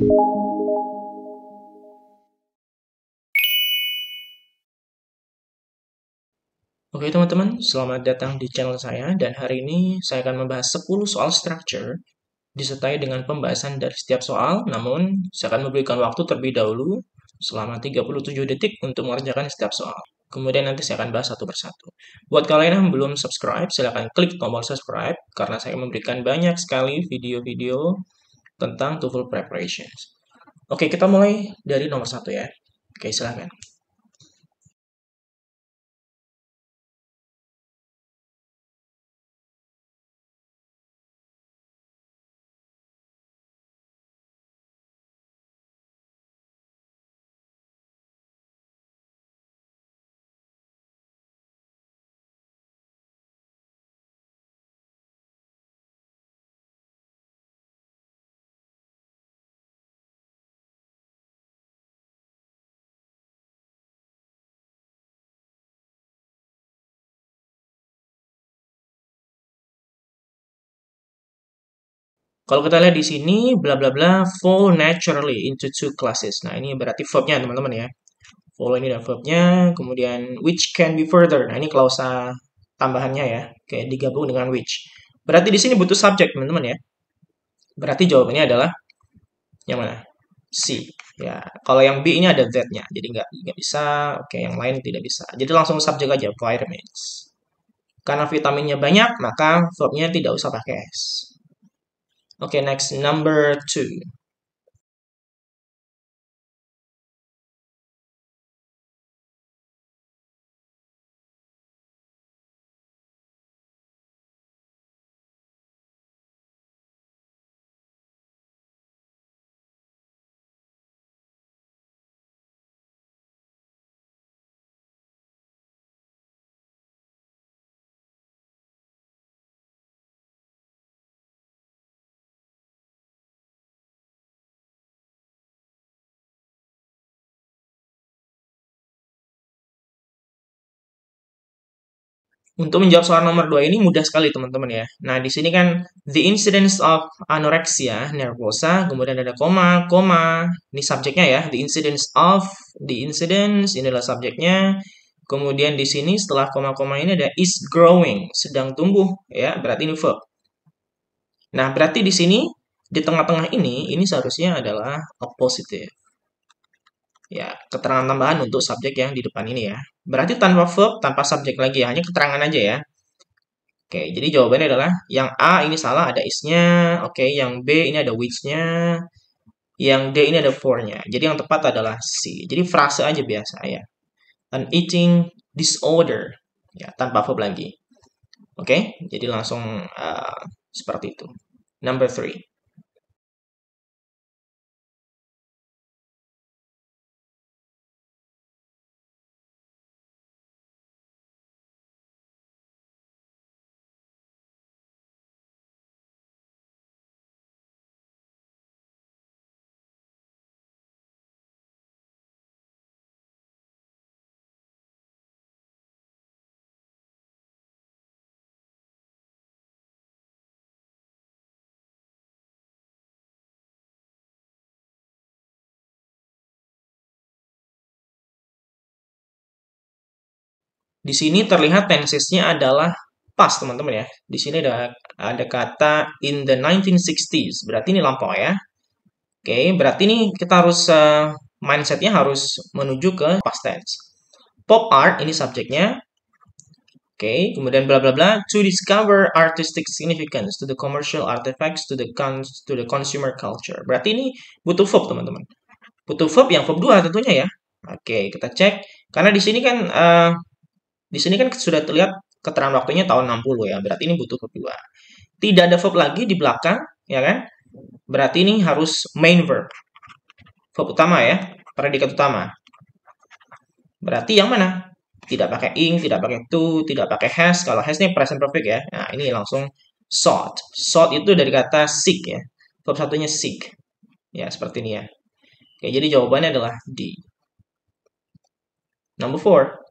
Oke teman-teman, selamat datang di channel saya dan hari ini saya akan membahas 10 soal structure disertai dengan pembahasan dari setiap soal, namun saya akan memberikan waktu terlebih dahulu selama 37 detik untuk mengerjakan setiap soal. Kemudian nanti saya akan bahas satu persatu. Buat kalian yang belum subscribe, silahkan klik tombol subscribe karena saya memberikan banyak sekali video-video tentang TOEFL preparations. Oke, kita mulai dari nomor satu ya. Oke, silahkan. Kalau kita lihat di sini, bla bla bla, fall naturally into two classes. Nah, ini berarti verbnya teman-teman ya. Fall ini dan verbnya, kemudian which can be further. Nah, ini klausa tambahannya ya, kayak digabung dengan which. Berarti di sini butuh subject teman-teman ya. Berarti jawabannya adalah yang mana? C. Ya, kalau yang B ini ada that-nya, jadi nggak bisa. Oke, yang lain tidak bisa. Jadi langsung subjek aja, vitamins. Karena vitaminnya banyak, maka verbnya tidak usah pakai S. Oke, next number two. Untuk menjawab soal nomor 2 ini mudah sekali teman-teman ya. Nah, di sini kan the incidence of anorexia nervosa, kemudian ada koma, koma, ini subjeknya ya. The incidence ini adalah subjeknya. Kemudian di sini setelah koma-koma ini ada is growing, sedang tumbuh ya, berarti ini verb. Nah, berarti di sini di tengah-tengah ini seharusnya adalah a positive. Ya, keterangan tambahan untuk subjek yang di depan ini ya. Berarti tanpa verb, tanpa subjek lagi ya, hanya keterangan aja ya. Oke, jadi jawabannya adalah yang A ini salah, ada is-nya. Oke, yang B ini ada which-nya. Yang D ini ada for-nya. Jadi yang tepat adalah C. Jadi frase aja biasa ya. An eating disorder. Ya, tanpa verb lagi. Oke, jadi langsung seperti itu. Number three. Di sini terlihat tensesnya adalah past, teman-teman ya. Di sini ada kata in the 1960s. Berarti ini lampau ya. Oke, berarti ini kita harus mindsetnya harus menuju ke past tense. Pop art ini subjeknya. Oke, kemudian bla bla bla to discover artistic significance to the commercial artifacts to the consumer culture. Berarti ini butuh verb, teman-teman. Butuh verb yang verb 2 tentunya ya. Oke, kita cek karena di sini kan sudah terlihat keterangan waktunya tahun 60 ya. Berarti ini butuh verb 2. Tidak ada verb lagi di belakang, ya kan? Berarti ini harus main verb. Verb utama ya, predikat utama. Berarti yang mana? Tidak pakai ing, tidak pakai to, tidak pakai has. Kalau has ini present perfect ya. Nah, ini langsung sought. Sought itu dari kata seek ya. Verb satunya seek. Ya, seperti ini ya. Oke, jadi jawabannya adalah D. Number four.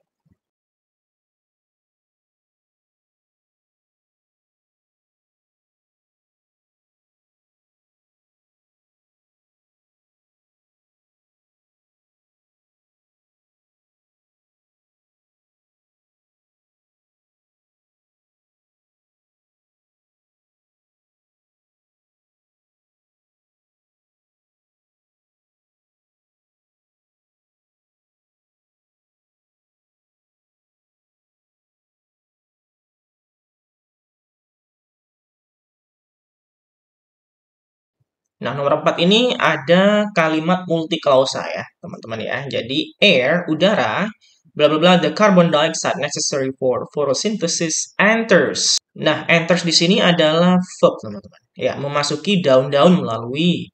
Nah, nomor 4 ini ada kalimat multiklausa ya, teman-teman ya. Jadi, air, udara, bla bla bla, the carbon dioxide necessary for photosynthesis enters. Nah, enters di sini adalah verb, teman-teman. Ya, memasuki daun-daun melalui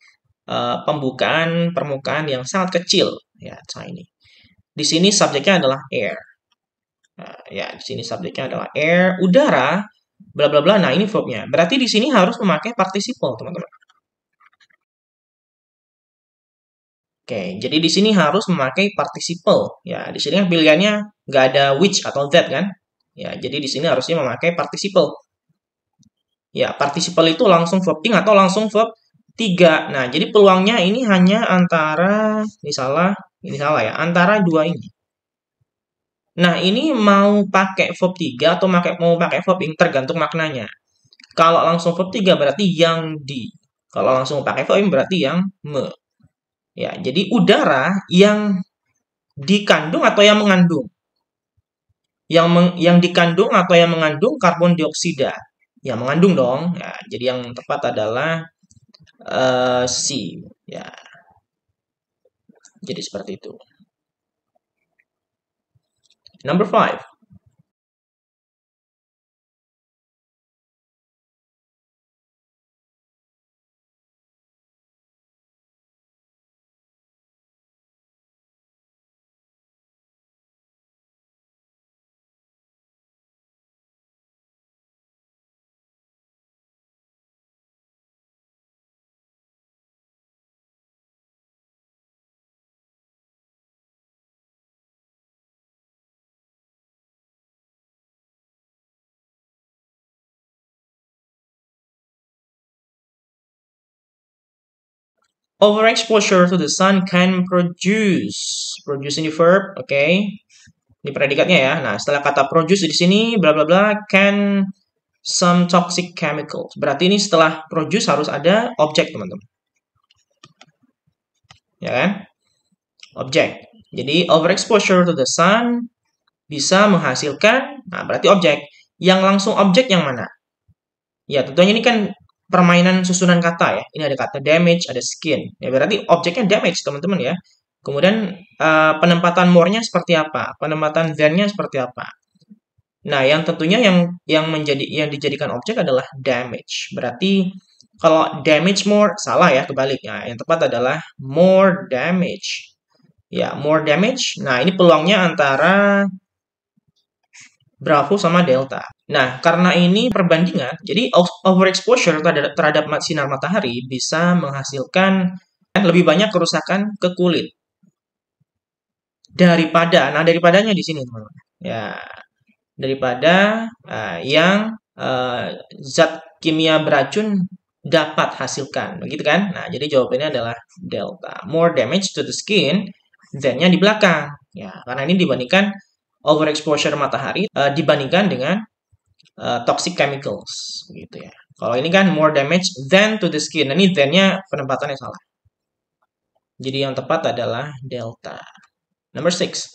pembukaan permukaan yang sangat kecil, ya, tiny. Di sini subjeknya adalah air. Nah, ya, di sini subjeknya adalah air, udara, bla bla bla. Nah, ini verbnya. Berarti di sini harus memakai participle, teman-teman. Oke, jadi di sini harus memakai participle. Ya, di sini kan pilihannya nggak ada which atau that kan? Ya, jadi di sini harusnya memakai participle. Ya, participle itu langsung verb ing atau langsung verb 3. Nah, jadi peluangnya ini hanya antara, ini salah ya, antara dua ini. Nah, ini mau pakai verb 3 atau mau pakai verb ing tergantung maknanya. Kalau langsung verb 3 berarti yang di. Kalau langsung pakai verb ing berarti yang me. Ya, jadi udara yang dikandung atau yang mengandung. Yang dikandung atau yang mengandung karbon dioksida. Ya, mengandung dong. Ya, jadi yang tepat adalah C. Ya, jadi seperti itu. Number 5. Overexposure to the sun can produce ini verb, oke. Okay. Ini predikatnya ya. Nah, setelah kata produce di sini bla bla bla can some toxic chemicals. Berarti ini setelah produce harus ada objek, teman-teman. Ya kan? Objek. Jadi overexposure to the sun bisa menghasilkan, nah berarti objek. Yang langsung objek yang mana? Ya, tentunya ini kan permainan susunan kata ya. Ini ada kata damage, ada skin. Ya berarti objeknya damage, teman-teman ya. Kemudian penempatan more-nya seperti apa? Penempatan then-nya seperti apa? Nah, yang tentunya yang dijadikan objek adalah damage. Berarti kalau damage more salah ya, kebaliknya. Yang tepat adalah more damage. Ya, more damage. Nah, ini peluangnya antara Bravo sama Delta. Nah, karena ini perbandingan, jadi overexposure terhadap sinar matahari bisa menghasilkan lebih banyak kerusakan ke kulit daripadanya di sini, teman-teman. Ya, daripada yang zat kimia beracun dapat hasilkan, begitu kan? Nah, jadi jawabannya adalah delta. More damage to the skin, then-nya di belakang. Ya, karena ini dibandingkan overexposure matahari dibandingkan dengan toxic chemicals, gitu ya. Kalau ini kan more damage than to the skin. Nah, ini then-nya penempatannya salah. Jadi yang tepat adalah delta. Number 6.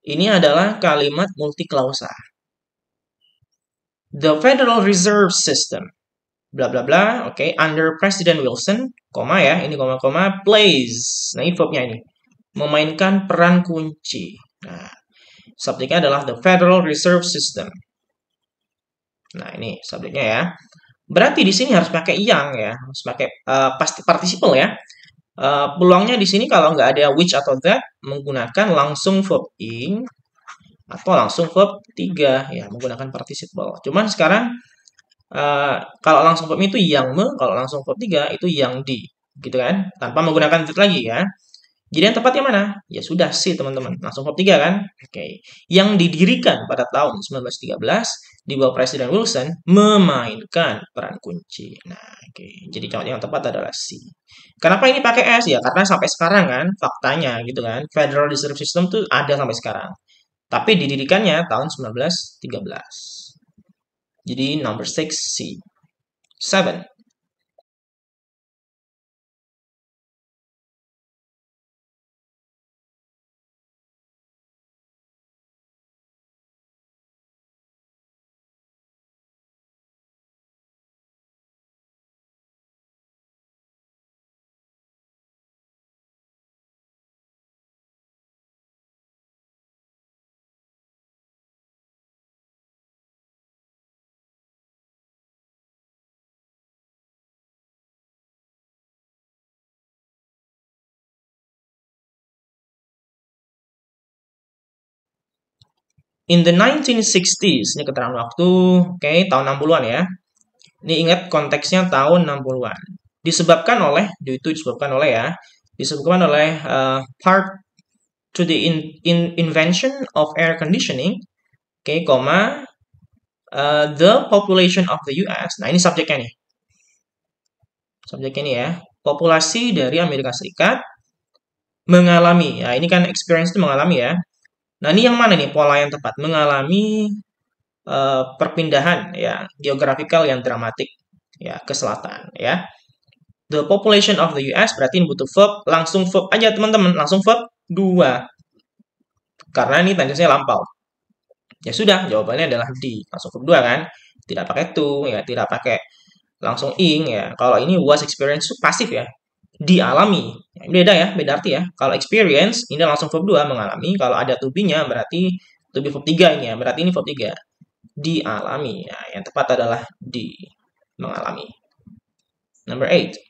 Ini adalah kalimat multiklausa. The Federal Reserve System, bla bla bla, oke, under President Wilson, koma ya, ini koma, plays, nah ini verbnya ini, memainkan peran kunci. Nah, subjeknya adalah the Federal Reserve System. Nah, ini subjeknya ya. Berarti di sini harus pakai yang ya, harus pakai participle ya. Peluangnya di sini kalau nggak ada which atau that, menggunakan langsung verb ing atau langsung verb 3 ya, menggunakan participle. Cuman sekarang kalau langsung verb itu yang me, kalau langsung verb 3 itu yang di, gitu kan? Tanpa menggunakan that lagi ya. Jadi yang tepat yang mana? Ya sudah C teman-teman. Langsung verb 3 kan? Oke. Yang didirikan pada tahun 1913 di bawah Presiden Wilson memainkan peran kunci. Nah, oke. Jadi yang tepat adalah C. Kenapa ini pakai S? Ya karena sampai sekarang kan faktanya gitu kan. Federal Reserve System tuh ada sampai sekarang. Tapi didirikannya tahun 1913. Jadi number 6 C. 7. In the 1960s, ini keterangan waktu, oke, tahun 60-an ya. Ini ingat konteksnya tahun 60-an. Disebabkan oleh ya, disebabkan oleh part to the invention of air conditioning, oke, koma, the population of the US. Nah, ini subjeknya nih. Subjeknya ini ya. Populasi dari Amerika Serikat mengalami, ya ini kan experience itu mengalami ya. Nah, ini yang mana nih pola yang tepat? Mengalami perpindahan ya geografikal yang dramatik ya ke selatan ya. The population of the US berarti ini butuh verb, langsung verb aja teman-teman, langsung verb 2. Karena ini tendensinya lampau. Ya sudah, jawabannya adalah D, langsung verb 2 kan? Tidak pakai to ya, tidak pakai langsung ing ya. Kalau ini was experience itu pasif ya. Dialami. Ya, beda ya, beda arti ya. Kalau experience ini langsung verb 2 mengalami, kalau ada to be-nya berarti to be verb 3 ini ya. Berarti ini verb 3. Dialami. Nah, yang tepat adalah di mengalami. Number 8.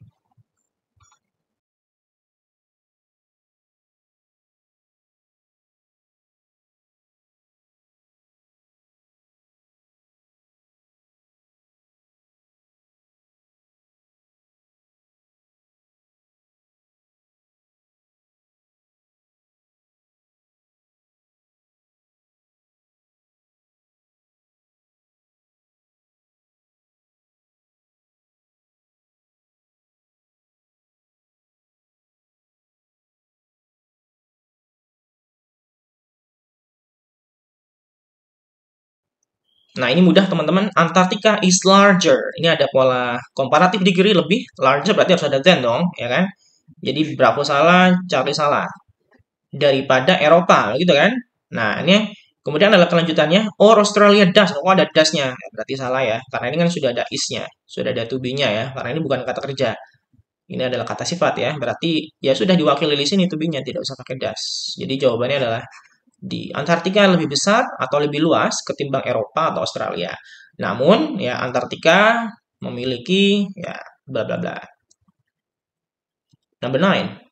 Nah, ini mudah teman-teman. Antarctica is larger. Ini ada pola komparatif degree lebih. Larger berarti harus ada than dong, ya kan? Jadi Bravo salah, Charlie salah. Daripada Eropa, gitu kan? Nah, ini kemudian adalah kelanjutannya. Or Australia does. Oh, ada does-nya. Ya, berarti salah ya. Karena ini kan sudah ada is-nya. Sudah ada to be-nya ya. Karena ini bukan kata kerja. Ini adalah kata sifat ya. Berarti ya sudah diwakili di sini to be-nya. Tidak usah pakai does. Jadi jawabannya adalah di Antartika lebih besar atau lebih luas ketimbang Eropa atau Australia. Namun, ya Antartika memiliki ya bla bla bla. Number 9.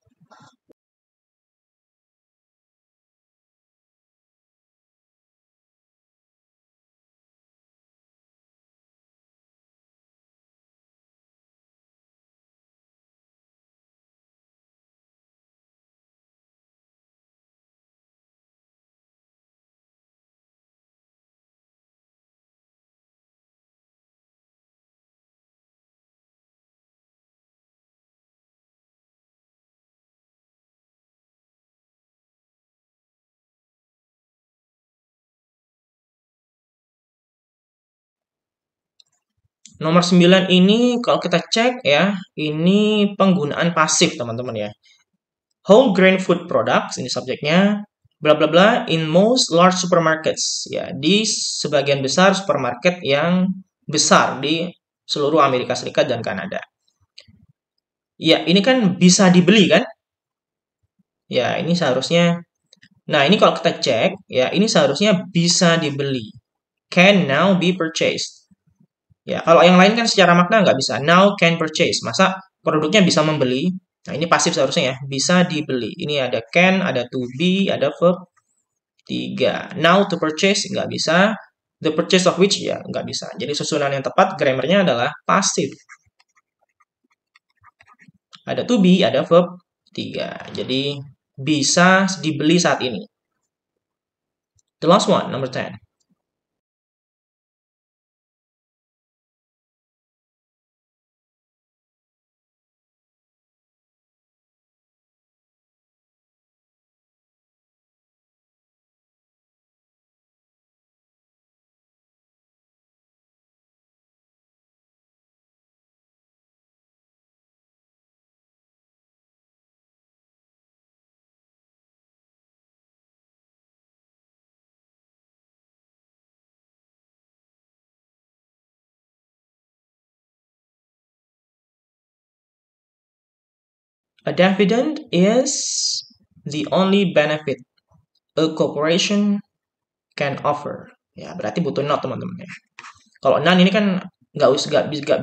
Nomor 9 ini kalau kita cek ya, ini penggunaan pasif teman-teman ya. Whole grain food products, ini subjeknya, bla bla bla, in most large supermarkets. Ya, di sebagian besar supermarket yang besar di seluruh Amerika Serikat dan Kanada. Ya, ini kan bisa dibeli kan? Ya, ini seharusnya. Nah, ini kalau kita cek, ya ini seharusnya bisa dibeli. Can now be purchased. Ya, kalau yang lain kan secara makna nggak bisa. Now can purchase. Masa produknya bisa membeli? Nah, ini pasif seharusnya ya. Bisa dibeli. Ini ada can, ada to be, ada verb 3. Now to purchase nggak bisa. The purchase of which ya nggak bisa. Jadi susunan yang tepat grammarnya adalah pasif. Ada to be, ada verb 3. Jadi bisa dibeli saat ini. The last one, number 10. A dividend is the only benefit a corporation can offer. Ya, berarti butuh not teman-teman ya. Kalau none ini kan nggak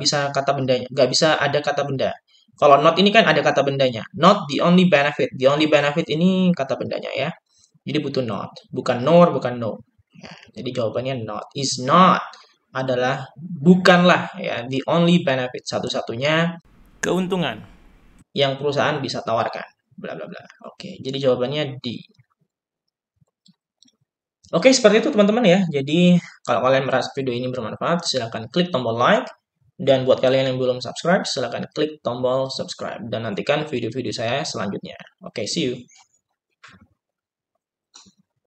bisa kata bendanya, nggak bisa ada kata benda. Kalau not ini kan ada kata bendanya. Not the only benefit. The only benefit ini kata bendanya ya. Jadi butuh not, bukan nor, bukan no. Ya, jadi jawabannya not. Is not adalah bukanlah ya the only benefit, satu-satunya keuntungan yang perusahaan bisa tawarkan. Bla bla bla. Oke, jadi jawabannya D. Oke, seperti itu teman-teman ya. Jadi, kalau kalian merasa video ini bermanfaat, silahkan klik tombol like. Dan buat kalian yang belum subscribe, silahkan klik tombol subscribe. Dan nantikan video-video saya selanjutnya. Oke, see you.